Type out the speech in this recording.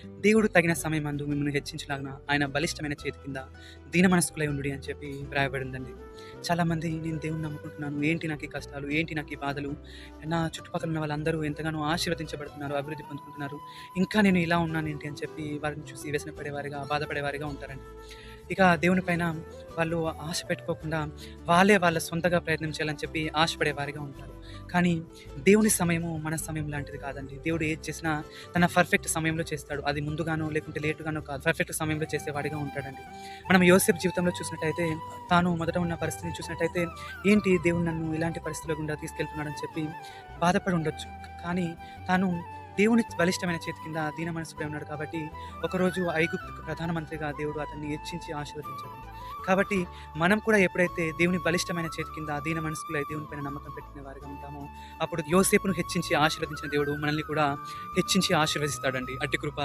దేవుడు తగిన సమయమందు మిమ్మల్ని హెచ్చించలాగున ఆయన బలిష్టమైన చేతి కింద దీన మనస్కులై ఉండుడి అని చెప్పి వ్రాయబడిందండి. చాలామంది నేను దేవుడిని నమ్ముకుంటున్నాను. ఏంటి నాకు ఈ కష్టాలు? ఏంటి నాకు ఈ బాధలు? నా చుట్టుపక్కల ఉన్న వాళ్ళందరూ ఎంతగానో ఆశీర్వదించబడుతున్నారు, అభివృద్ధి పొందుకుంటున్నారు. ఇంకా నేను ఇలా ఉన్నానేంటి అని చెప్పి వారిని చూసి వ్యసన పడేవారిగా, బాధపడేవారిగా ఉంటారండి. ఇక దేవుని పైన వాళ్ళు ఆశ పెట్టుకోకుండా వాళ్ళే వాళ్ళ సొంతగా ప్రయత్నం చేయాలని చెప్పి ఆశపడేవారిగా ఉంటారు. కానీ దేవుని సమయము మన సమయం లాంటిది కాదండి. దేవుడు ఏది చేసినా తన పర్ఫెక్ట్ సమయంలో చేస్తాడు. అది ముందుగానో లేకుంటే లేట్‌గానో కాదు. పర్ఫెక్ట్ సమయంలో చేసేవాడిగా ఉంటాడండి. మనం యోసేపు జీవితంలో చూసినట్టయితే తాను మొదట ఉన్న పరిస్థితిని చూసినట్టయితే ఏంటి దేవుడు నన్ను ఇలాంటి పరిస్థితుల గుండా తీసుకెళ్తున్నాడని చెప్పి బాధపడి ఉండొచ్చు. కానీ తాను దేవుని బలిష్టమైన చేతి కింద దీన మనసుపై ఉన్నాడు కాబట్టి ఒకరోజు ఐగుప్తుకు ప్రధానమంత్రిగా దేవుడు అతన్ని హెచ్చించి ఆశీర్వదించాడు. కాబట్టి మనం కూడా ఎప్పుడైతే దేవుని బలిష్టమైన చేతి కింద దీన మనస్కులై దేవుని పైన నమ్మకం పెట్టుకునే వారిగా ఉంటామో అప్పుడు యోసేపును హెచ్చించి ఆశీర్వదించిన దేవుడు మనల్ని కూడా హెచ్చించి ఆశీర్వదిస్తాడండి. అట్టి కృప